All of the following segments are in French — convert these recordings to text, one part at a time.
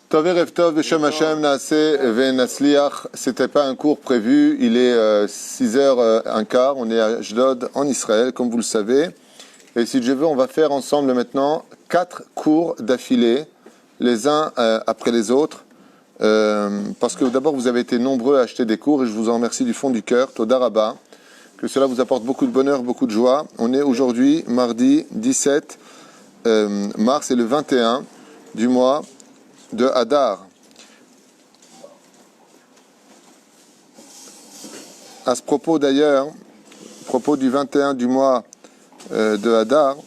Tov Erev Tov, Beshem Hashem, Naaseh Ve'Natzliach. C'était pas un cours prévu, il est 6h15, on est à Ashdod, en Israël, comme vous le savez. Et si je veux, on va faire ensemble maintenant 4 cours d'affilée, les uns après les autres. Parce que d'abord, vous avez été nombreux à acheter des cours et je vous en remercie du fond du cœur. Toda Rabba. Que cela vous apporte beaucoup de bonheur, beaucoup de joie. On est aujourd'hui, mardi 17 mars, et le 21 du mois de Hadar. À ce propos d'ailleurs, à propos du 21 du mois de Hadar,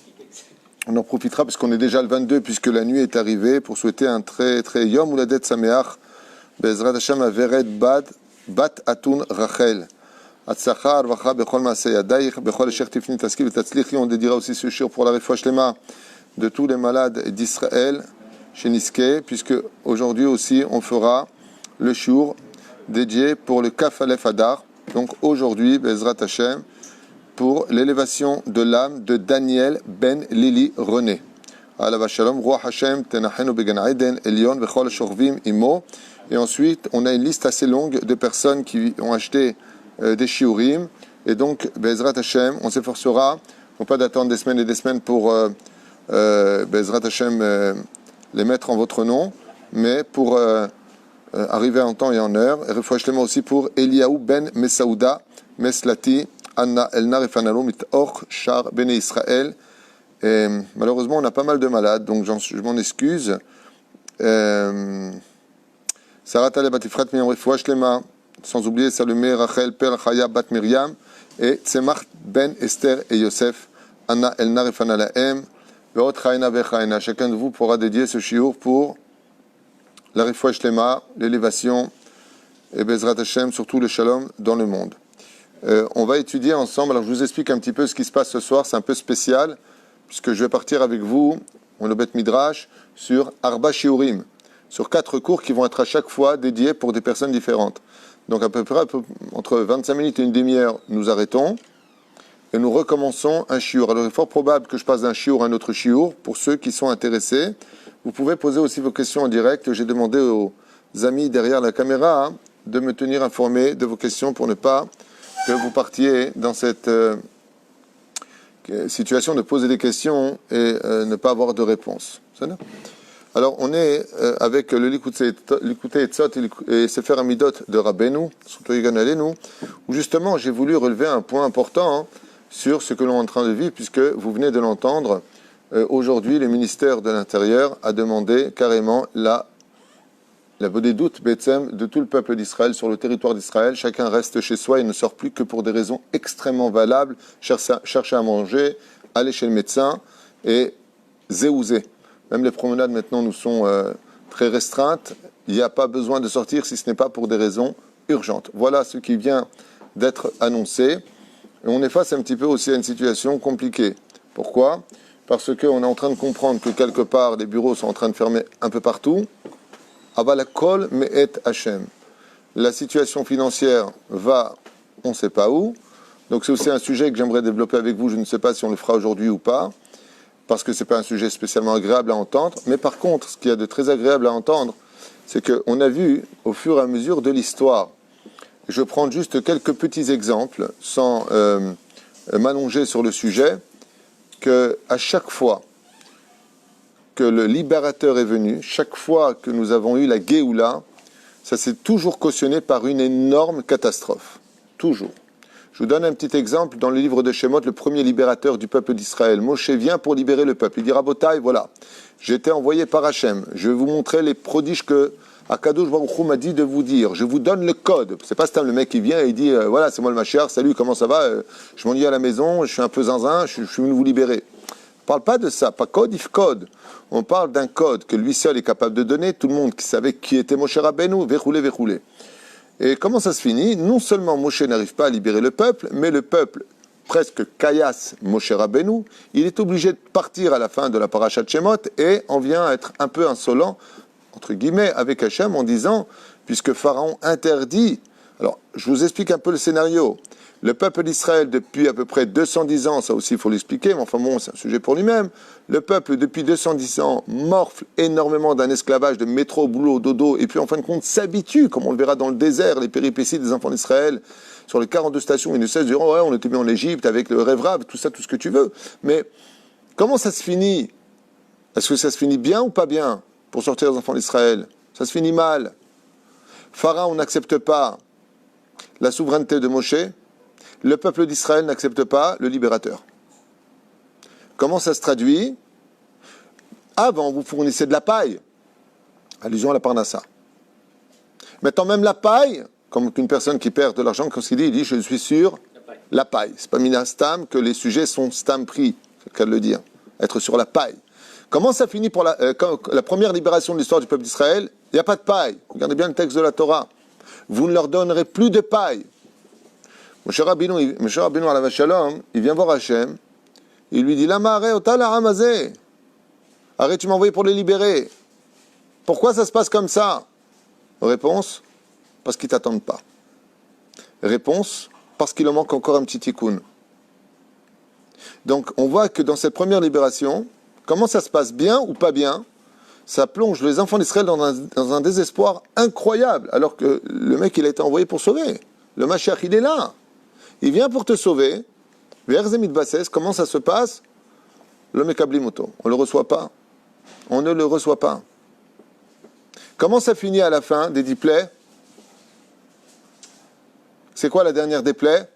on en profitera parce qu'on est déjà le 22 puisque la nuit est arrivée pour souhaiter un très très Yom Uladet Sameach Bezrat Hashem Averet Bat Atun Rachel. On dédiera aussi ce shir pour la réfoua shlema de tous les malades d'Israël chez Niske, puisque aujourd'hui aussi on fera le shur dédié pour le Kaf Aleph Hadar. Donc aujourd'hui, Bezrat Hashem, pour l'élévation de l'âme de Daniel Ben Lili René. Alav Shalom, Roi Hashem, Tenachenu Began Eden, Elion, Bechol Shorvim, Imo. Et ensuite, on a une liste assez longue de personnes qui ont acheté des shiurim. Et donc, Bezrat Hashem, on s'efforcera, non pas d'attendre des semaines et des semaines pour Bezrat Hashem les mettre en votre nom, mais pour arriver en temps et en heure. Et refouachez-moi aussi pour Eliaou Ben Mesaouda, Meslati, Anna Elnar et Fanalo, Mit Or, Char, Bene Israël. Et malheureusement, on a pas mal de malades, donc je m'en excuse. Sarah Taleb Batifrat, Miyam Refouachez-moi. Sans oublier Salomé, Rachel, Per, Chaya, Bat Miriam, et Tzemach, Ben, Esther et Yosef, Anna, Elnar et Fanalaem, Veot, Chaina, Vechaina. Chacun de vous pourra dédier ce shiur pour la Refoua Shlema, l'élévation, et Bezrat Hashem, surtout le Shalom dans le monde. On va étudier ensemble, alors je vous explique un petit peu ce qui se passe ce soir, c'est un peu spécial, puisque je vais partir avec vous, on le Bet Midrash, sur Arba Shiurim, sur 4 cours qui vont être à chaque fois dédiés pour des personnes différentes. Donc à peu près entre 25 minutes et une demi-heure, nous arrêtons et nous recommençons un shiur. Alors il est fort probable que je passe d'un shiur à un autre shiur. Pour ceux qui sont intéressés, vous pouvez poser aussi vos questions en direct. J'ai demandé aux amis derrière la caméra de me tenir informé de vos questions pour ne pas que vous partiez dans cette situation de poser des questions et ne pas avoir de réponse. C'est ça ? Alors, on est avec le Likutei Etzot et Sefer Amidot de Rabbeinu, où justement j'ai voulu relever un point important sur ce que l'on est en train de vivre, puisque vous venez de l'entendre, aujourd'hui le ministère de l'Intérieur a demandé carrément la doute de tout le peuple d'Israël sur le territoire d'Israël. Chacun reste chez soi et ne sort plus que pour des raisons extrêmement valables, chercher à manger, aller chez le médecin et zéouzer. Même les promenades maintenant nous sont très restreintes. Il n'y a pas besoin de sortir si ce n'est pas pour des raisons urgentes. Voilà ce qui vient d'être annoncé. Et on est face un petit peu aussi à une situation compliquée. Pourquoi ? Parce qu'on est en train de comprendre que quelque part, les bureaux sont en train de fermer un peu partout. Avalakol me'et Hashem. La situation financière va, on ne sait pas où. Donc c'est aussi un sujet que j'aimerais développer avec vous. Je ne sais pas si on le fera aujourd'hui ou pas, parce que ce n'est pas un sujet spécialement agréable à entendre. Mais par contre, ce qu'il y a de très agréable à entendre, c'est qu'on a vu, au fur et à mesure de l'histoire, je prends juste quelques petits exemples, sans m'allonger sur le sujet, qu'à chaque fois que le libérateur est venu, chaque fois que nous avons eu la Géoula, ça s'est toujours cautionné par une énorme catastrophe. Toujours. Je vous donne un petit exemple dans le livre de Shemot, le premier libérateur du peuple d'Israël. Moshe vient pour libérer le peuple. Il dit Rabotai, voilà, j'ai été envoyé par Hachem. Je vais vous montrer les prodiges que Akadosh Baruch Hu m'a dit de vous dire. Je vous donne le code. C'est pas le mec qui vient et il dit voilà, c'est moi le Mashiach, salut, comment ça va je m'ennuie à la maison, je suis un peu zinzin, je suis venu vous libérer. On ne parle pas de ça, pas code if code. On parle d'un code que lui seul est capable de donner. Tout le monde qui savait qui était Moshe Rabbeinu, verroulé. Et comment ça se finit ? Non seulement Moshe n'arrive pas à libérer le peuple, mais le peuple, presque caillasse Moshe Rabbeinu, il est obligé de partir à la fin de la parashat Shemot et on vient à être un peu insolent, entre guillemets, avec Hachem en disant, puisque Pharaon interdit, alors je vous explique un peu le scénario, Le peuple d'Israël, depuis à peu près 210 ans, ça aussi il faut l'expliquer, mais enfin bon, c'est un sujet pour lui-même. Le peuple, depuis 210 ans, morfle énormément d'un esclavage de métro, boulot, dodo, et puis en fin de compte s'habitue, comme on le verra dans le désert, les péripéties des enfants d'Israël, sur les 42 stations, ils ne cessent de dire, oh ouais, on était mis en Égypte avec le rêve rave, tout ça, tout ce que tu veux. Mais comment ça se finit? Est-ce que ça se finit bien ou pas bien pour sortir les enfants d'Israël? Ça se finit mal. Pharaon n'accepte pas la souveraineté de Moshe. Le peuple d'Israël n'accepte pas le libérateur. Comment ça se traduit? Avant, vous fournissez de la paille. Allusion à la parnassa. Maintenant, même la paille, comme une personne qui perd de l'argent, quand il dit, je suis sûr, la paille. C'est pas minastam que les sujets sont stam pris, c'est le cas de le dire. Être sur la paille. Comment ça finit pour la première libération de l'histoire du peuple d'Israël? Il n'y a pas de paille. Regardez bien le texte de la Torah. Vous ne leur donnerez plus de paille. Moshe Rabbeinu alav shalom, il vient voir Hachem, il lui dit, Lama are otala hamazeh. Arrête, tu m'as envoyé pour les libérer. Pourquoi ça se passe comme ça? Réponse, parce qu'ils ne t'attendent pas. Réponse, parce qu'il en manque encore un petit tikkun. Donc on voit que dans cette première libération, comment ça se passe bien ou pas bien, ça plonge les enfants d'Israël dans un désespoir incroyable, alors que le mec il a été envoyé pour sauver. Le Mashiach il est là. Il vient pour te sauver. Comment ça se passe? Le Mekablimoto. On ne le reçoit pas. On ne le reçoit pas. Comment ça finit à la fin des 10 plaies? C'est quoi la dernière des plaies?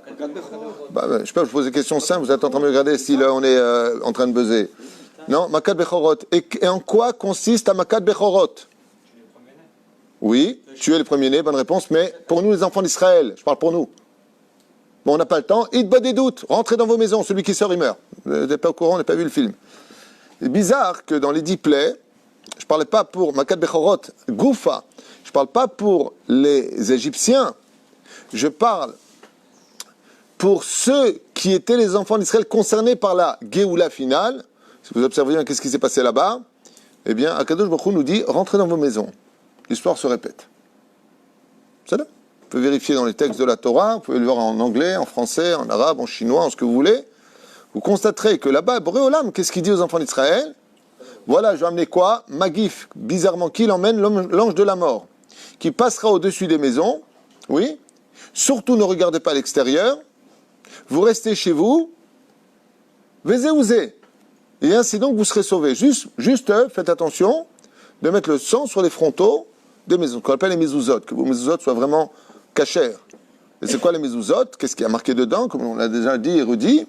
Je sais pas, je pose des questions simples. Vous êtes en train de me regarder si là on est en train de buzzer. Non, Makat Bechorot. Et en quoi consiste à Makat Bechorot? Oui, tuer les premiers-nés, bonne réponse. Mais pour nous les enfants d'Israël, je parle pour nous. Bon, on n'a pas le temps. Id des doutes. Rentrez dans vos maisons. Celui qui sort, il meurt. Vous n'êtes pas au courant, on n'a pas vu le film. C'est bizarre que dans les 10 plaies, je ne parlais pas pour Makat Bechorot, Goufa. Je ne parle pas pour les Égyptiens. Je parle pour ceux qui étaient les enfants d'Israël concernés par la Géoula finale. Si vous observez bien qu'est-ce qui s'est passé là-bas, eh bien, Akadosh Baruch Hu nous dit, rentrez dans vos maisons. L'histoire se répète. C'est là. Vous pouvez vérifier dans les textes de la Torah, vous pouvez le voir en anglais, en français, en arabe, en chinois, en ce que vous voulez. Vous constaterez que là-bas, Boréolam, qu'est-ce qu'il dit aux enfants d'Israël? Voilà, je vais amener quoi? Magif, bizarrement, qui l'emmène? L'ange de la mort, qui passera au-dessus des maisons, oui. Surtout ne regardez pas à l'extérieur, vous restez chez vous, vezéouzé, et ainsi donc vous serez sauvés. Juste, faites attention de mettre le sang sur les frontaux des maisons, qu'on appelle les mezuzot, que vos mezuzot soient vraiment cachères. Et c'est quoi les mezuzot? Qu'est-ce qui a marqué dedans? Comme on l'a déjà dit et redit,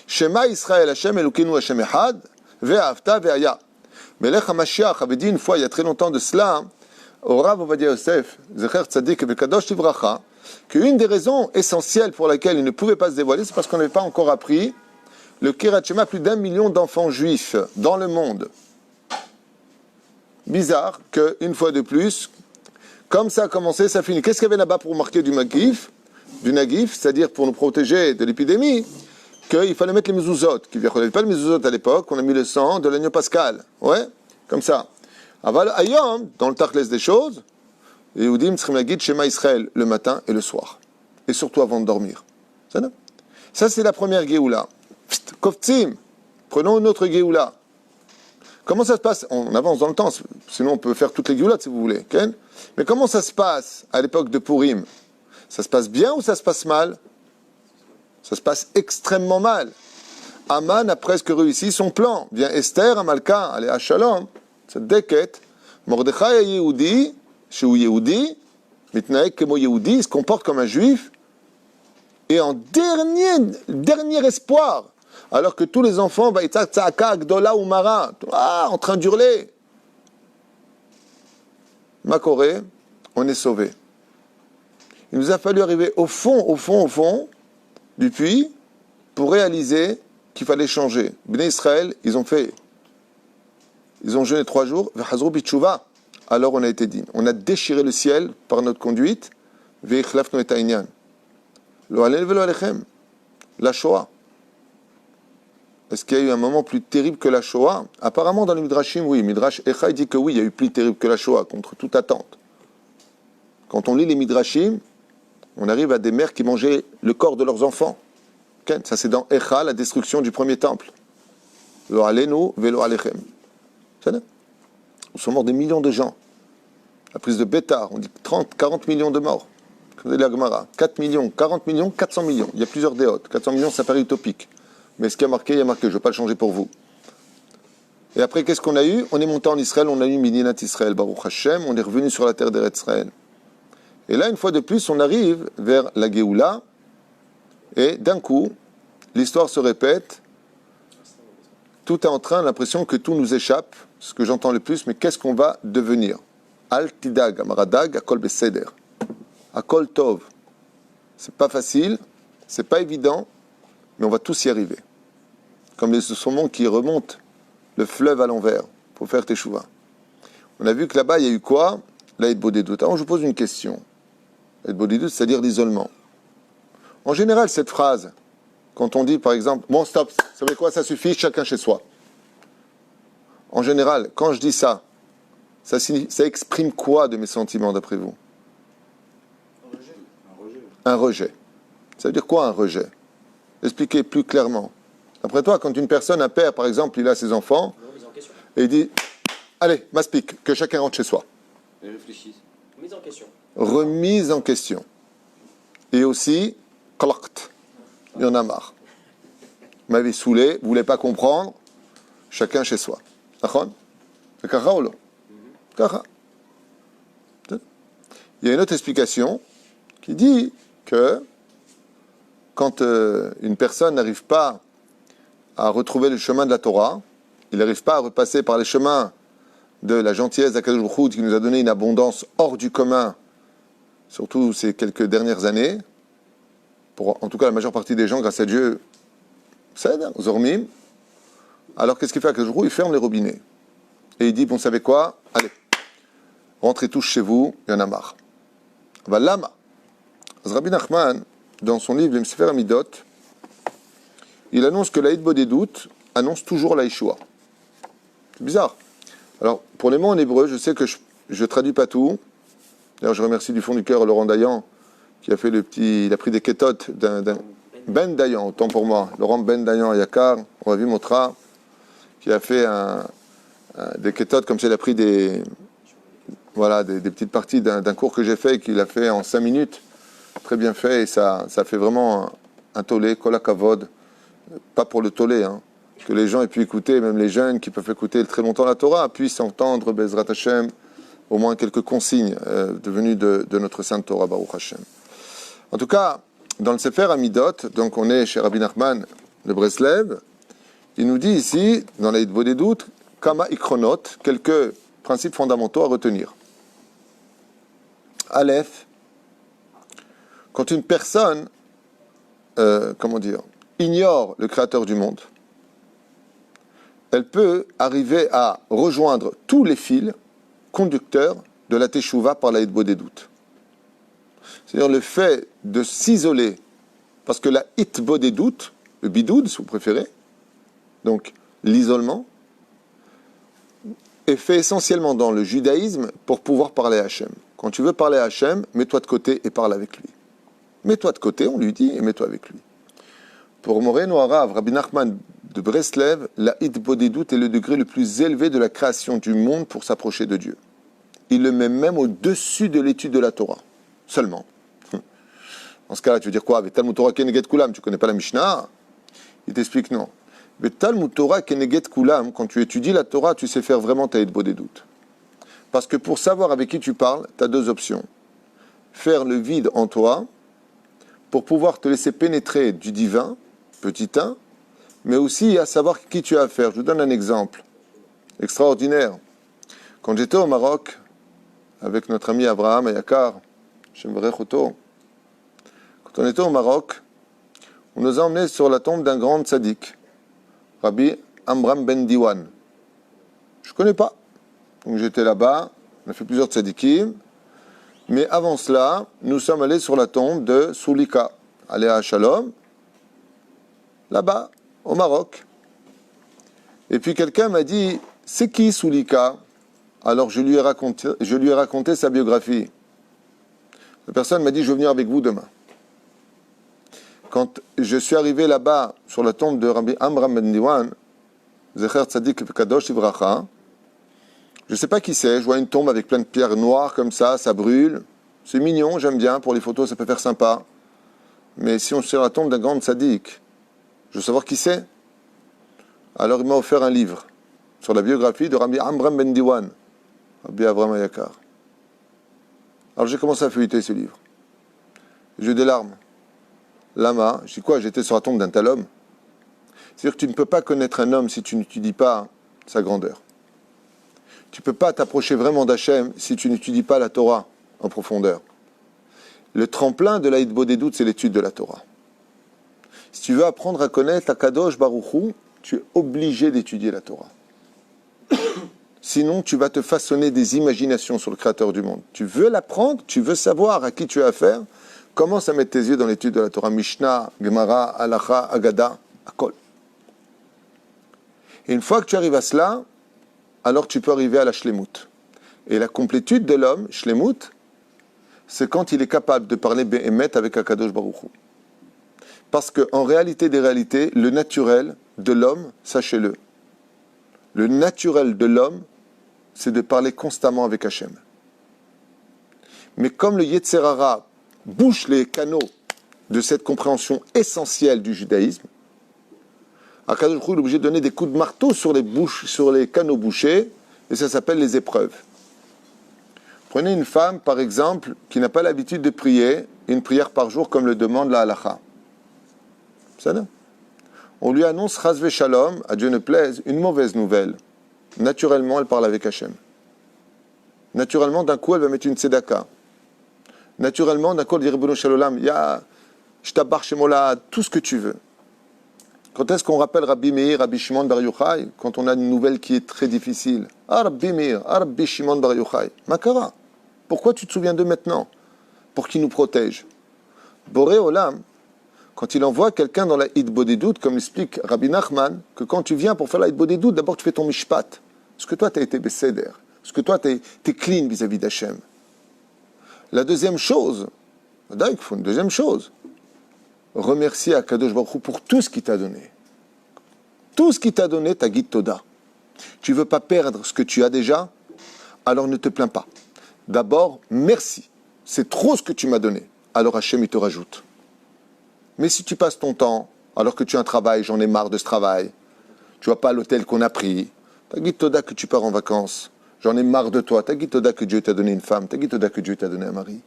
Shema Israël Hashem Elokeinu Hashem Echad, Ve'avta Ve'aya. Melech HaMashiach avait dit une fois, il y a très longtemps de cela, au Rav Ovadia Yosef, Zecher Tzadik Vekadosh Livracha, qu'une des raisons essentielles pour laquelle il ne pouvait pas se dévoiler, c'est parce qu'on n'avait pas encore appris le Kirat Shema, plus d'1 million d'enfants juifs dans le monde. Bizarre qu'une fois de plus, comme ça a commencé, ça finit. Qu'est-ce qu'il y avait là-bas pour marquer du Nagif, c'est-à-dire pour nous protéger de l'épidémie, qu'il fallait mettre les mezuzot, qui ne avait pas les mezuzot à l'époque, on a mis le sang de l'agneau pascal. Ouais, comme ça. Aval ayom, dans le Tachles des choses, les Yehudim tzrichim lagid Shema Israël le matin et le soir. Et surtout avant de dormir. Ça, c'est la première Géoula. Kovtsim, prenons une autre Géoula. Comment ça se passe? On avance dans le temps, sinon on peut faire toutes les Géoulas si vous voulez. Okay? Mais comment ça se passe à l'époque de Purim? Ça se passe bien ou ça se passe mal? Ça se passe extrêmement mal. Aman a presque réussi son plan. Vient Esther, Amalka, allez à Shalom, cette déquête. Mordechai est Yehudi, chez Yehudi, Mitnaek Kemo Yehudi, il se comporte comme un juif. Et en dernier espoir, alors que tous les enfants, en train d'hurler. Makoré, on est sauvé. Il nous a fallu arriver au fond du puits pour réaliser qu'il fallait changer. Bnei Israël, ils ont jeûné 3 jours, alors on a été digne. On a déchiré le ciel par notre conduite, la Shoah. Est-ce qu'il y a eu un moment plus terrible que la Shoah? Apparemment, dans les Midrashim, oui. Midrash Echa dit que oui, il y a eu plus terrible que la Shoah, contre toute attente. Quand on lit les Midrashim, On arrive à des mères qui mangeaient le corps de leurs enfants. Ça, c'est dans Echa, la destruction du premier temple. Lo alenu velo alechem. Où sont morts des millions de gens. La prise de Bétar, on dit 30, 40 millions de morts. Comme dit la Gemara, 4 millions, 40 millions, 400 millions. Il y a plusieurs déotes. 400 millions, ça paraît utopique. Mais ce qui a marqué, il y a marqué. Je ne vais pas le changer pour vous. Et après, qu'est-ce qu'on a eu? On est monté en Israël, on a eu Midinat Israël, Baruch Hashem, on est revenu sur la terre d'Eretz Israël. Et là, une fois de plus, on arrive vers la Géoula, et d'un coup, l'histoire se répète. Tout est en train, l'impression que tout nous échappe, ce que j'entends le plus, mais qu'est-ce qu'on va devenir? Al tidag, amaradag, akol beseder. Akol tov. C'est pas facile, c'est pas évident, mais on va tous y arriver. Comme les saumons qui remontent le fleuve à l'envers pour faire teshuva. On a vu que là-bas, il y a eu quoi? L'Aïd Bodedut. Alors, je vous pose une question. L'Aïd Bodedut, c'est-à-dire l'isolement. En général, cette phrase, quand on dit, par exemple, bon, stop, vous savez quoi, ça suffit, chacun chez soi. En général, quand je dis ça, ça exprime quoi de mes sentiments, d'après vous? Un rejet. Ça veut dire quoi, un rejet? Expliquez plus clairement. D'après toi, quand une personne, un père, par exemple, il a ses enfants, et il dit, allez, m'aspique, que chacun rentre chez soi. Et réfléchissent. Remise en question. Remise en question. Et aussi, qalaqt. Il y en a marre. Vous m'avez saoulé, vous ne voulez pas comprendre, chacun chez soi. D'accord? C'est kacha ou non? Kacha. Il y a une autre explication qui dit que quand une personne n'arrive pas à retrouver le chemin de la Torah, il n'arrive pas à repasser par les chemins de la gentillesse d'Akadosh Baruch Hu qui nous a donné une abondance hors du commun, surtout ces quelques dernières années, pour en tout cas la majeure partie des gens, grâce à Dieu, c'est Zormim. Alors qu'est-ce qu'il fait Akadosh Baruch Hu? Il ferme les robinets. Et il dit, bon, vous savez quoi? Allez, rentrez tous chez vous, il y en a marre. Va lama. Rabbi Nachman, dans son livre, le Sefer Amidot, il annonce que l'Aïd Bodedut annonce toujours la Yeshua. C'est bizarre. Alors, pour les mots en hébreu, je sais que je ne traduis pas tout. D'ailleurs, je remercie du fond du cœur Laurent Dayan, qui a fait il a pris des kétotes d'un Ben Dayan, autant pour moi. Laurent Ben Dayan Yakar, on a vu Motra, qui a fait des kétotes comme ça, il a pris des petites parties d'un cours que j'ai fait, qu'il a fait en 5 minutes. Très bien fait, et ça fait vraiment un tollé, kol kavod. Pas pour le tollé, hein. Que les gens aient pu écouter, même les jeunes qui peuvent écouter très longtemps la Torah, puissent entendre, Bezrat Hashem, au moins quelques consignes devenues de notre Sainte Torah, Baruch Hashem. En tout cas, dans le Sefer Amidot, donc on est chez Rabbi Nachman de Breslev, il nous dit ici, dans l'Aïd Bodedut, Kama Ikronot, quelques principes fondamentaux à retenir. Aleph, quand une personne, ignore le Créateur du monde, elle peut arriver à rejoindre tous les fils conducteurs de la Teshuvah par la Hitbodedut. C'est-à-dire le fait de s'isoler, parce que la Hitbodedut, le bidoud si vous préférez, donc l'isolement, est fait essentiellement dans le judaïsme pour pouvoir parler à Hachem. Quand tu veux parler à Hachem, mets-toi de côté et parle avec lui. Mets-toi de côté, on lui dit, et mets-toi avec lui. Pour Moreno Harav, Rabbi Nachman de Breslev, la Hitbodedut est le degré le plus élevé de la création du monde pour s'approcher de Dieu. Il le met même au-dessus de l'étude de la Torah. Seulement. En ce cas-là, tu veux dire quoi? Talmud Torah keneget kulam, tu ne connais pas la Mishnah? Il t'explique non. Talmud Torah keneget kulam, quand tu étudies la Torah, tu sais faire vraiment ta Hitbodedut. Parce que pour savoir avec qui tu parles, tu as deux options. Faire le vide en toi, pour pouvoir te laisser pénétrer du divin, petit 1, mais aussi à savoir qui tu as affaire. Je vous donne un exemple extraordinaire. Quand j'étais au Maroc, avec notre ami Abraham Ayakar, quand on était au Maroc, on nous a emmenés sur la tombe d'un grand tzaddik, Rabbi Amram Ben Diwan. Je ne connais pas. Donc j'étais là-bas, on a fait plusieurs tzaddikim, mais avant cela, nous sommes allés sur la tombe de Soulika, allé à Shalom, là-bas, au Maroc. Et puis quelqu'un m'a dit, c'est qui Soulika? Alors je lui ai raconté sa biographie. La personne m'a dit, je veux venir avec vous demain. Quand je suis arrivé là-bas, sur la tombe de Rabbi Amram Ben Diwan, Zecher Tzadik Kadosh Ivracha, je ne sais pas qui c'est, je vois une tombe avec plein de pierres noires comme ça brûle. C'est mignon, j'aime bien, pour les photos, ça peut faire sympa. Mais si on est sur la tombe d'un grand tzaddik, je veux savoir qui c'est. Alors il m'a offert un livre sur la biographie de Rabbi Amram Ben Diwan, Rabbi Avram Ayakar. Alors j'ai commencé à feuilleter ce livre. J'ai eu des larmes. Lama, je dis quoi, j'étais sur la tombe d'un tel homme. C'est-à-dire que tu ne peux pas connaître un homme si tu n'étudies pas sa grandeur. Tu ne peux pas t'approcher vraiment d'Hachem si tu n'étudies pas la Torah en profondeur. Le tremplin de l'Aïd Bodédout, c'est l'étude de la Torah. Si tu veux apprendre à connaître Akadosh Baruch Hu, tu es obligé d'étudier la Torah. Sinon, tu vas te façonner des imaginations sur le Créateur du monde. Tu veux l'apprendre, tu veux savoir à qui tu as affaire, commence à mettre tes yeux dans l'étude de la Torah. Mishnah, Gemara, Halacha, Agada, Akol. Et une fois que tu arrives à cela, alors tu peux arriver à la Shlemut. Et la complétude de l'homme, Shlemut, c'est quand il est capable de parler Be'emet avec Akadosh Baruch Hu. Parce qu'en réalité des réalités, le naturel de l'homme, sachez-le, le naturel de l'homme, c'est de parler constamment avec Hachem. Mais comme le Yetzer Hara bouche les canaux de cette compréhension essentielle du judaïsme, Akadosh Baruch Hu est obligé de donner des coups de marteau sur les canaux bouchés, et ça s'appelle les épreuves. Prenez une femme, par exemple, qui n'a pas l'habitude de prier, une prière par jour comme le demande la halakha. Ça, non ? On lui annonce, Chas Shalom, à Dieu ne plaise, une mauvaise nouvelle. Naturellement, elle parle avec Hachem. Naturellement, d'un coup, elle va mettre une tzedaka. Naturellement, d'un coup, elle dit Ribono Shel Olam, ya, Shtabar Shemola, tout ce que tu veux. Quand est-ce qu'on rappelle Rabbi Meir, Rabbi Shimon Bar Yochai, quand on a une nouvelle qui est très difficile? Ah, Rabbi Meir, ah, Rabbi Shimon Bar Yochai. Makara, pourquoi tu te souviens d'eux maintenant? Pour qu'ils nous protègent. Boré Olam, quand il envoie quelqu'un dans la Hitbodedut, comme l'explique Rabbi Nachman, que quand tu viens pour faire la Hitbodedut, d'abord tu fais ton mishpat. Est-ce que toi tu as été Besséder? Est-ce que toi tu es clean vis-à-vis d'Hachem? La deuxième chose, remercier Akadosh Baruch Hu pour tout ce qu'il t'a donné. Tout ce qu'il t'a donné, ta guide Toda. Tu ne veux pas perdre ce que tu as déjà, alors ne te plains pas. D'abord, merci. C'est trop ce que tu m'as donné. Alors Hachem, il te rajoute. Mais si tu passes ton temps, alors que tu as un travail, j'en ai marre de ce travail, tu vois pas l'hôtel qu'on a pris, ta guide Toda que tu pars en vacances, j'en ai marre de toi, ta guide Toda que Dieu t'a donné une femme, ta guide Toda que Dieu t'a donné un mari.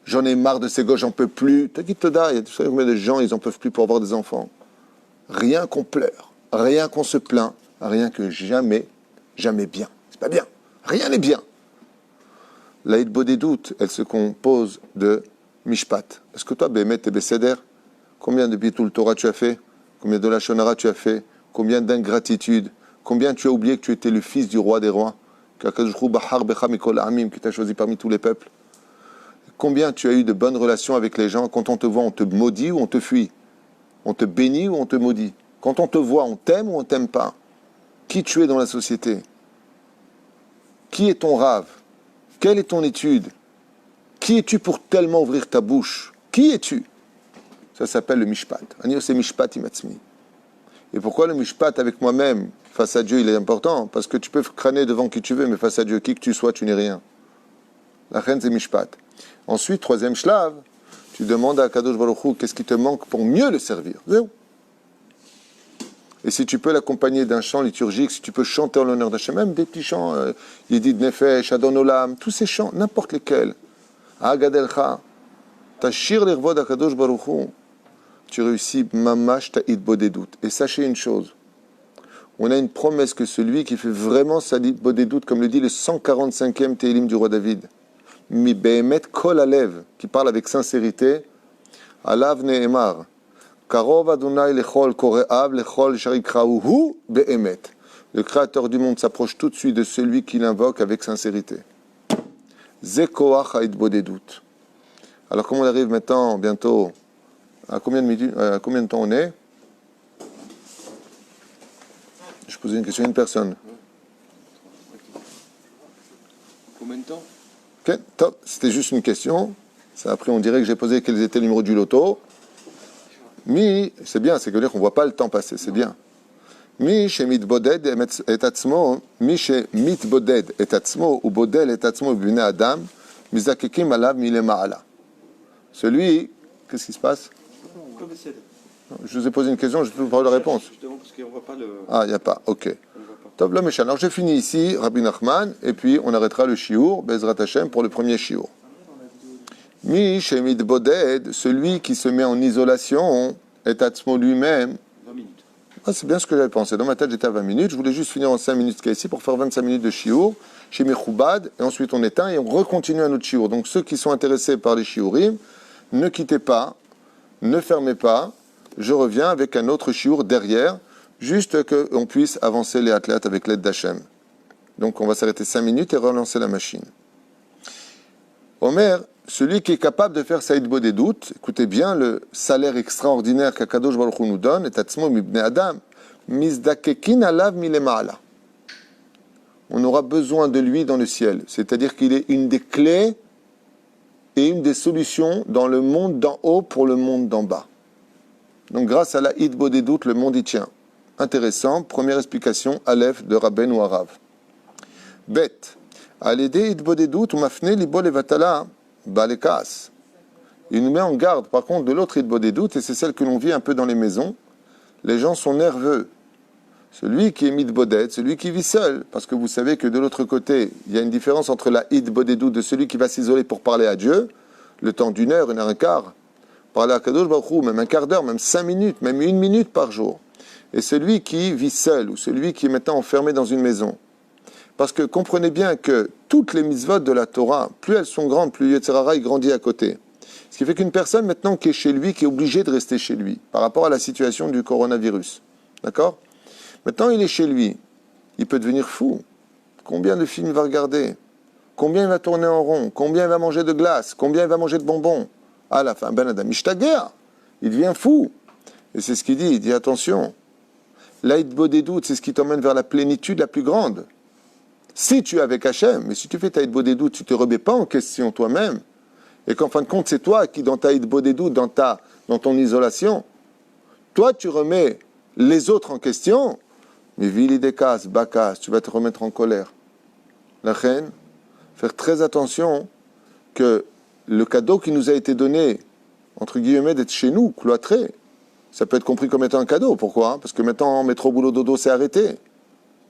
J'en ai marre de ces gosses, j'en peux plus. Ta guide Toda, il y a combien de gens, ils n'en peuvent plus pour avoir des enfants. Rien qu'on pleure, rien qu'on se plaint, rien que jamais bien. C'est pas bien. Rien n'est bien. La Hitbodedut, elle se compose de Mishpat. Est-ce que toi, Bémet et Besséder, combien de Bitul Torah tu as fait? Combien de Lashon Hara tu as fait? Combien d'ingratitude? Combien tu as oublié que tu étais le fils du roi des rois? Qui t'a choisi parmi tous les peuples? Combien tu as eu de bonnes relations avec les gens? Quand on te voit, on te maudit ou on te fuit? On te bénit ou on te maudit? Quand on te voit, on t'aime ou on t'aime pas? Qui tu es dans la société? Qui est ton rave? Quelle est ton étude? Qui es-tu pour tellement ouvrir ta bouche? Qui es-tu? Ça s'appelle le mishpat. C'est mishpat imatzmi. Et pourquoi le mishpat avec moi-même, face à Dieu, il est important? Parce que tu peux crâner devant qui tu veux, mais face à Dieu, qui que tu sois, tu n'es rien. La reine, c'est mishpat. Ensuite, troisième shlav, tu demandes à Kadosh Baruch Hu qu'est-ce qui te manque pour mieux le servir. Zéro. Et si tu peux l'accompagner d'un chant liturgique, si tu peux chanter en l'honneur d'Hachem, même des petits chants, Yedid Nefesh, Adon Olam, tous ces chants, n'importe lesquels. Agadelcha, Tashir l'irvod Akadosh Baruch Hu, tu réussis mamash ta hitbodedut. Et sachez une chose, on a une promesse que celui qui fait vraiment sa hitbodedut, comme le dit le 145e Télim du roi David, Mi behemet kol alev, qui parle avec sincérité, alav ne'emar, karov Adonai lechol kore'av lechol sharikrahu hu behemet. Le Créateur du monde s'approche tout de suite de celui qui l'invoque avec sincérité. Ze koach ha'itbodedut. Alors, comme on arrive maintenant, bientôt, à combien de temps on est? Je posais une question à une personne. Combien de temps? Okay, top. C'était juste une question. Ça, après, on dirait que j'ai posé quels étaient les numéros du loto. Mi, c'est bien, c'est que dire qu'on ne voit pas le temps passer, c'est bien. Mi chez mitboded et atzmo, mi chez mitboded et atzmo, ou bodel et atzmo b'bnei adam, mizakekim alav milema'ala. Celui, qu'est-ce qui se passe? Je vous ai posé une question, je peux vous parler de la réponse. Justement, parce qu'on voit pas le. Ah, il n'y a pas, ok. On voit pas. Top, l'homme est alors j'ai fini ici, Rabbi Nachman, et puis on arrêtera le shiur, Bezrat Hashem, pour le premier shiur. Mi shemid boded, celui qui se met en isolation, est atzmo lui-même. 20 minutes. Ah, c'est bien ce que j'avais pensé. Dans ma tête, j'étais à 20 minutes. Je voulais juste finir en 5 minutes ici pour faire 25 minutes de shiur, chez Mechoubad, et ensuite on éteint et on recontinue à notre shiur. Donc ceux qui sont intéressés par les shiurim, ne quittez pas, ne fermez pas. Je reviens avec un autre shiur derrière, juste qu'on puisse avancer les athlètes avec l'aide d'Hachem. Donc on va s'arrêter 5 minutes et relancer la machine. Omer, celui qui est capable de faire Saïd Bo des doutes, écoutez bien le salaire extraordinaire qu'Akadosh Baruch Hu nous donne, et Tatzmo Mibne Adam, Mizdakekin alav milema'ala. On aura besoin de lui dans le ciel. C'est-à-dire qu'il est une des clés et une des solutions dans le monde d'en haut pour le monde d'en bas. Donc grâce à la Hidbo des doutes, le monde y tient. Intéressant, première explication, Aleph de Rabben ou Arav. Bête, à l'aider Hidbo des doutes, mafne libo levatala balekas. Il nous met en garde, par contre, de l'autre Hidbo des doutes, et c'est celle que l'on vit un peu dans les maisons. Les gens sont nerveux. Celui qui est midbodet, celui qui vit seul, parce que vous savez que de l'autre côté, il y a une différence entre la Hidbo des doutes de celui qui va s'isoler pour parler à Dieu, le temps d'une heure, 1h15, parler à Kadosh Baruch Hu, même un quart d'heure, même 5 minutes, même 1 minute par jour. Et celui qui vit seul, ou celui qui est maintenant enfermé dans une maison. Parce que comprenez bien que toutes les mitzvot de la Torah, plus elles sont grandes, plus Yetzer Hara grandit à côté. Ce qui fait qu'une personne maintenant qui est chez lui, qui est obligée de rester chez lui, par rapport à la situation du coronavirus. D'accord? Maintenant il est chez lui, il peut devenir fou. Combien de films il va regarder? Combien il va tourner en rond? Combien il va manger de glace? Combien il va manger de bonbons? À la fin, Ben Adam Ishtager, il devient fou. Et c'est ce qu'il dit, il dit attention, l'Aïdbo des doutes, c'est ce qui t'emmène vers la plénitude la plus grande. Si tu es avec Hachem, mais si tu fais ta Aïdbo des doutes, tu ne te remets pas en question toi-même, et qu'en fin de compte, c'est toi qui, dans ta Aïdbo des doutes, dans ton isolation, toi tu remets les autres en question, mais vilidekas, bakas, tu vas te remettre en colère. La reine, faire très attention que le cadeau qui nous a été donné, entre guillemets, d'être chez nous, cloîtré, ça peut être compris comme étant un cadeau. Pourquoi? Parce que maintenant, métro, boulot, dodo, c'est arrêté.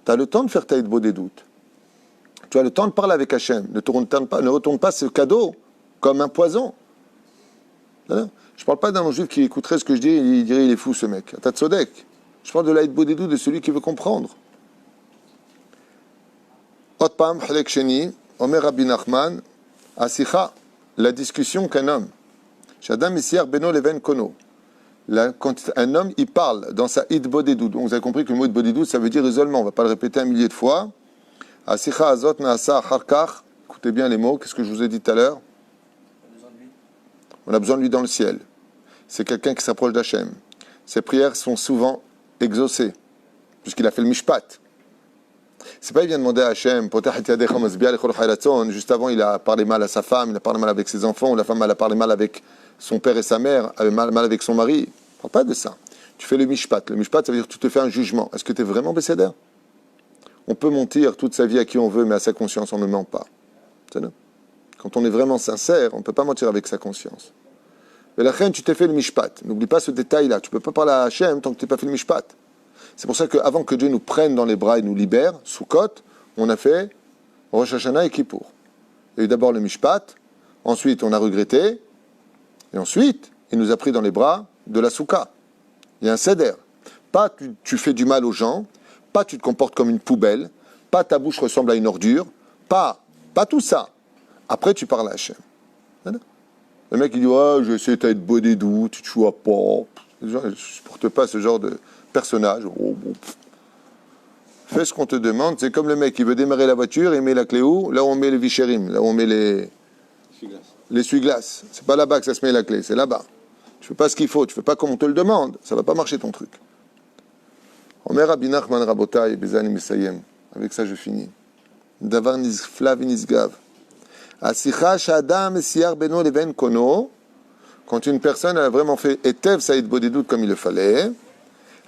Tu as le temps de faire ta Hidbo des doutes. Tu as le temps de parler avec Hachem. Ne retourne pas ce cadeau comme un poison. Je ne parle pas d'un juif qui écouterait ce que je dis et il dirait il est fou ce mec. T'as tzodek. Je parle de la Hidbo des doutes de celui qui veut comprendre. Otpam, Halek Sheni, Omer Rabbi Nachman, Asicha. La discussion qu'un homme, Shadam Isiar Beno Leven Kono, quand un homme, il parle dans sa Hidbo des doutes. Donc vous avez compris que le mot Hidbo des doutes, ça veut dire isolement. On ne va pas le répéter 1 millier de fois. Asicha Azot Naasa Harkar. Écoutez bien les mots, qu'est-ce que je vous ai dit tout à l'heure? On a besoin de lui dans le ciel. C'est quelqu'un qui s'approche d'Hachem. Ses prières sont souvent exaucées, puisqu'il a fait le Mishpat. C'est pas il vient demander à Hachem, juste avant il a parlé mal à sa femme, il a parlé mal avec ses enfants, ou la femme elle a parlé mal avec son père et sa mère, mal avec son mari. Ne parle pas de ça. Tu fais le mishpat. Le mishpat, ça veut dire que tu te fais un jugement. Est-ce que tu es vraiment bécédère? On peut mentir toute sa vie à qui on veut, mais à sa conscience, on ne ment pas. Quand on est vraiment sincère, on ne peut pas mentir avec sa conscience. Mais la reine, tu t'es fait le mishpat. N'oublie pas ce détail-là. Tu ne peux pas parler à Hachem tant que tu n'es pas fait le mishpat. C'est pour ça qu'avant que Dieu nous prenne dans les bras et nous libère, Sukkot, on a fait Rosh Hashanah et Kippour. Il y a eu d'abord le Mishpat, ensuite on a regretté, et ensuite il nous a pris dans les bras de la Souka. Il y a un Seder. Pas tu fais du mal aux gens, pas tu te comportes comme une poubelle, pas ta bouche ressemble à une ordure, pas tout ça. Après tu parles à Hachem. Le mec il dit ouais, je vais essayer d'être beau des doutes, tu te joues pas. Je ne supporte pas ce genre de personnage. Fais ce qu'on te demande. C'est comme le mec qui veut démarrer la voiture, il met la clé où? Là où on met les vichérim, là où on met les essuie-glaces. C'est pas là-bas que ça se met la clé, c'est là-bas. Tu fais pas ce qu'il faut, tu fais pas comme on te le demande, ça va pas marcher ton truc. Omer Rabbi Nachman Rabotai Bezani Misayem. Avec ça je finis. Davar nizfla v'nizgav. Asicha shadam siar beno leven kono. Quand une personne a vraiment fait etev saïd bodedut comme il le fallait,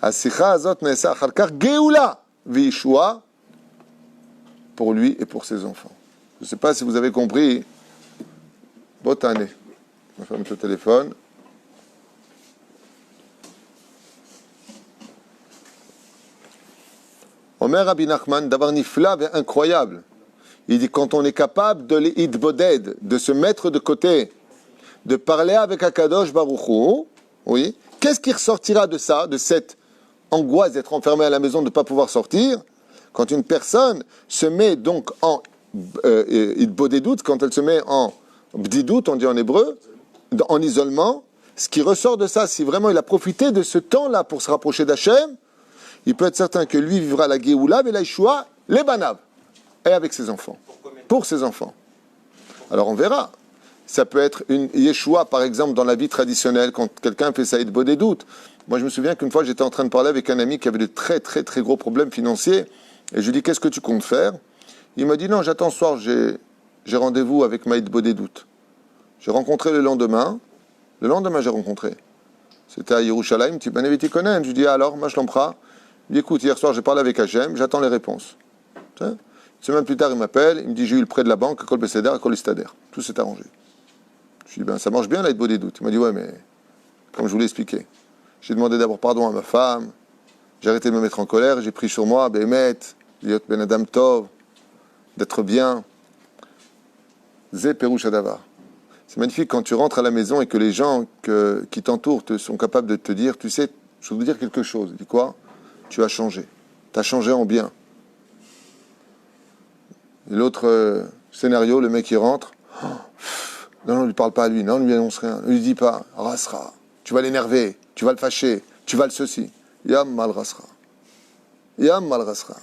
Asicha azot nesa acharkar geoula vishua pour lui et pour ses enfants. Je ne sais pas si vous avez compris. Bonne année. On va mettre le téléphone. Omer Rabbi Nachman, d'avoir nifla, incroyable. Il dit quand on est capable de l'idboded, de se mettre de côté, de parler avec Akadosh Baruch Hu, oui, qu'est-ce qui ressortira de ça, de cette angoisse d'être enfermé à la maison, de ne pas pouvoir sortir? Quand une personne se met donc en idbodedut, quand elle se met en bdidut, on dit en hébreu, en isolement, ce qui ressort de ça, si vraiment il a profité de ce temps-là pour se rapprocher d'Hachem, il peut être certain que lui vivra la Géoula et la Yeshua, les Banav, et avec ses enfants. Pour ses enfants. Alors on verra. Ça peut être une Yeshua, par exemple, dans la vie traditionnelle, quand quelqu'un fait Saïd Bodedut. Moi, je me souviens qu'une fois, j'étais en train de parler avec un ami qui avait de très, très, très gros problèmes financiers. Et je lui dis, qu'est-ce que tu comptes faire? Il m'a dit, non, j'attends ce soir, j'ai rendez-vous avec Maïd Bodedut. J'ai rencontré le lendemain. Le lendemain, j'ai rencontré. C'était à Yerushalayim, tu m'avais connais. Je lui dis, alors, ma shlompra. Il me dit, écoute, hier soir, j'ai parlé avec Hachem, j'attends les réponses. Une semaine plus tard, il m'appelle, il me dit, j'ai eu le prêt de la banque, Kol Beseder, Kol Istader. Tout s'est arrangé. Je lui dis, ben, ça marche bien, là, il des doutes. Il m'a dit, ouais, mais, comme je vous l'ai expliqué, j'ai demandé d'abord pardon à ma femme, j'ai arrêté de me mettre en colère, j'ai pris sur moi, Behemet, Liot Ben Adam Tov, d'être bien. Zé Perouch Adavar. C'est magnifique quand tu rentres à la maison et que les gens qui t'entourent sont capables de te dire, tu sais, je veux vous dire quelque chose. Il dit quoi? Tu as changé. Tu as changé en bien. Et l'autre scénario, le mec il rentre. Oh, non, ne lui parle pas à lui. Non, ne lui annonce rien. Ne lui dis pas. Rasra. Tu vas l'énerver. Tu vas le fâcher. Tu vas le ceci. Yam mal rasra. Yam mal rasra.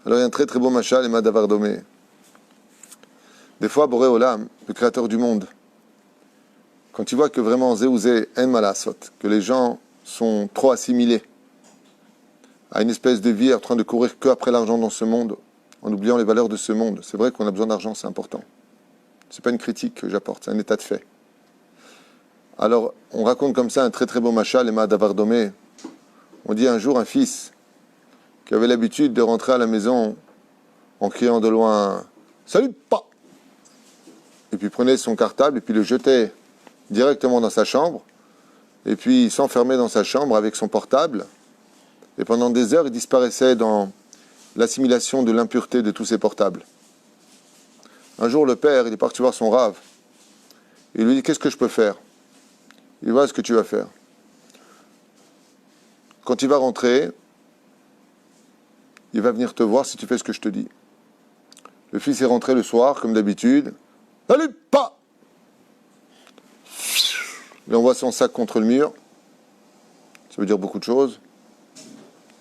Alors il y a un très très beau machal, Emma Davardomé. Des fois, Boré Olam, le créateur du monde, quand il voit que vraiment Zéouzé en malasot, que les gens sont trop assimilés à une espèce de vie en train de courir que après l'argent dans ce monde, en oubliant les valeurs de ce monde. C'est vrai qu'on a besoin d'argent, c'est important. C'est pas une critique que j'apporte, c'est un état de fait. Alors, on raconte comme ça un très très beau machal, Emma Davardomé. On dit un jour un fils qui avait l'habitude de rentrer à la maison en criant de loin « Salut, pas !» Et puis il prenait son cartable et puis le jetait directement dans sa chambre. Et puis il s'enfermait dans sa chambre avec son portable. Et pendant des heures, il disparaissait dans l'assimilation de l'impureté de tous ses portables. Un jour, le père, il est parti voir son rave. Il lui dit, qu'est-ce que je peux faire? Il dit, voilà ce que tu vas faire. Quand il va rentrer, il va venir te voir si tu fais ce que je te dis. Le fils est rentré le soir, comme d'habitude. Salut, pas! Il envoie son sac contre le mur. Ça veut dire beaucoup de choses.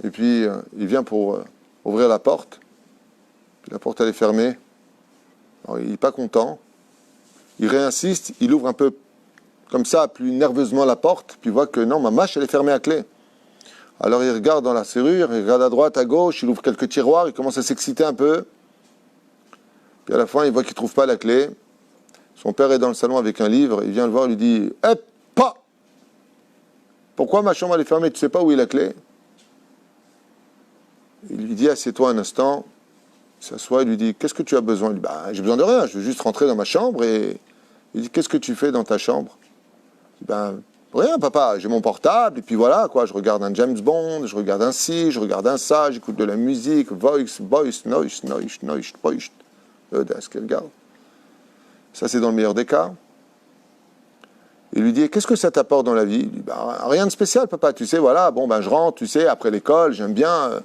Et puis, il vient pour ouvrir la porte. Puis la porte, elle est fermée. Alors, il n'est pas content. Il réinsiste. Il ouvre un peu comme ça, plus nerveusement la porte. Puis il voit que non, ma mâche, elle est fermée à clé. Alors, il regarde dans la serrure. Il regarde à droite, à gauche. Il ouvre quelques tiroirs. Il commence à s'exciter un peu. Puis à la fin, il voit qu'il ne trouve pas la clé. Son père est dans le salon avec un livre. Il vient le voir. Il lui dit « Eh, pas! Pourquoi ma chambre, elle est fermée? Tu ne sais pas où est la clé ?» Il lui dit, assieds-toi un instant. Il s'assoit, il lui dit, qu'est-ce que tu as besoin? Il dit, bah, j'ai besoin de rien, je veux juste rentrer dans ma chambre. Et il dit, qu'est-ce que tu fais dans ta chambre? Il dit, ben, rien, papa, j'ai mon portable, et puis voilà, quoi, je regarde un James Bond, je regarde un ci, je regarde un ça, j'écoute de la musique, voice, noise. Ce qu'il regarde. Ça, c'est dans le meilleur des cas. Il lui dit, qu'est-ce que ça t'apporte dans la vie? Il dit, ben, rien de spécial, papa, tu sais, voilà, bon, ben, je rentre, tu sais, après l'école, j'aime bien.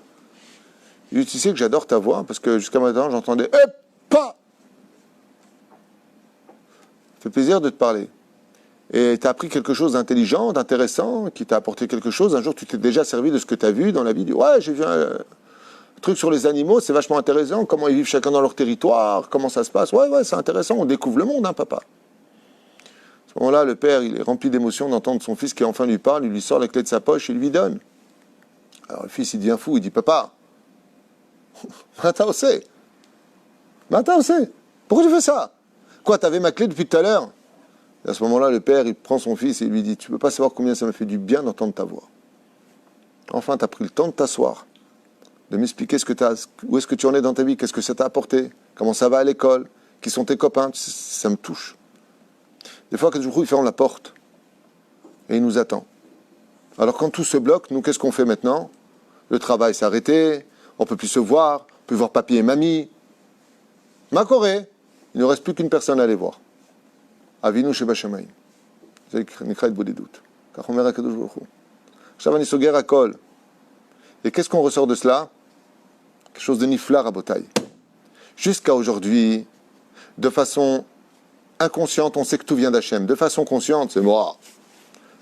Il dit, tu sais que j'adore ta voix, parce que jusqu'à maintenant, j'entendais « Eh, pas !» Ça fait plaisir de te parler. Et tu as appris quelque chose d'intelligent, d'intéressant, qui t'a apporté quelque chose. Un jour, tu t'es déjà servi de ce que tu as vu dans la vie. « Ouais, j'ai vu un truc sur les animaux, c'est vachement intéressant. Comment ils vivent chacun dans leur territoire, comment ça se passe. Ouais, c'est intéressant, on découvre le monde, hein, papa. » À ce moment-là, le père, il est rempli d'émotion d'entendre son fils qui enfin lui parle. Il lui sort la clé de sa poche, il lui donne. Alors le fils, il devient fou, il dit « Papa, Mata aussi. Pourquoi tu fais ça? Quoi, t'avais ma clé depuis tout à l'heure? Et à ce moment-là, le père, il prend son fils et il lui dit, tu peux pas savoir combien ça m'a fait du bien d'entendre ta voix. Enfin, tu as pris le temps de t'asseoir, de m'expliquer où est-ce que tu en es dans ta vie, qu'est-ce que ça t'a apporté, comment ça va à l'école, qui sont tes copains, ça me touche. Des fois, Kadosh Baruch Hu, il ferme la porte et il nous attend. Alors quand tout se bloque, nous, qu'est-ce qu'on fait maintenant? Le travail s'est arrêté, on ne peut plus se voir, on peut voir papy et mamie. Ma Corée, il ne reste plus qu'une personne à aller voir. Avinu Sheba Shamayim. C'est Nikra et Bodedut. Car on verra Kadosh Baruch Hu. Shavani Soger Akol. Et qu'est-ce qu'on ressort de cela? Quelque chose de niflar à Botaï. Jusqu'à aujourd'hui, de façon inconsciente, on sait que tout vient d'Hachem. De façon consciente, c'est moi.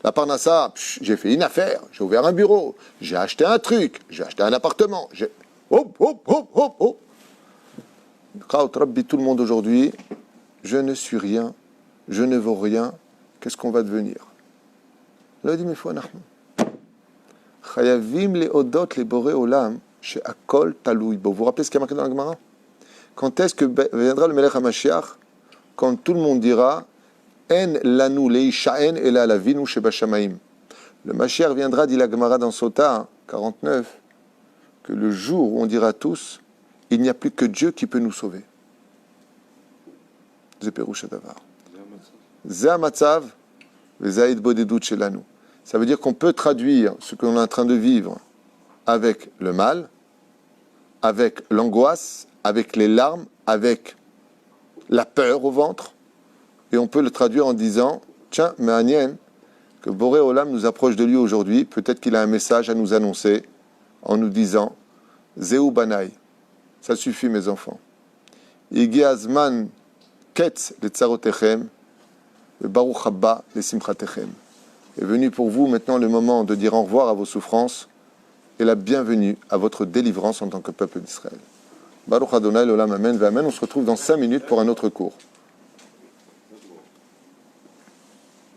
La Parnassa, j'ai fait une affaire, j'ai ouvert un bureau, j'ai acheté un truc, j'ai acheté un appartement. Hop, hop, hop, hop, hop. Tout le monde aujourd'hui, je ne suis rien, je ne vaux rien, qu'est-ce qu'on va devenir? Là, il dit, mais il faut un arme. Chayavim le odot le boré olam, chez Akol Taloui. Vous vous rappelez ce qu'il y a marqué dans la Gemara? Quand est-ce que viendra le Melech HaMashiach? Quand tout le monde dira En lanu leisha'en ela lavinu sheba shamaim. Le Mashiach viendra, dit la Gemara dans Sota 49, que le jour où on dira tous, il n'y a plus que Dieu qui peut nous sauver. Zeperush Adavar. Zeh matzav, vezaïd bodedut shelanu. Ça veut dire qu'on peut traduire ce qu'on est en train de vivre avec le mal, avec l'angoisse, avec les larmes, avec la peur au ventre, et on peut le traduire en disant tiens, Me'anien, que Boré Olam nous approche de lui aujourd'hui, peut-être qu'il a un message à nous annoncer en nous disant Zeu Banaï, ça suffit mes enfants. Igi Azman Ketz le Tsarotechem, le Baruch Haba le Simchatechem. Est venu pour vous maintenant le moment de dire au revoir à vos souffrances et la bienvenue à votre délivrance en tant que peuple d'Israël. Baruch Adonai l'Olam Amen, Amen. On se retrouve dans 5 minutes pour un autre cours.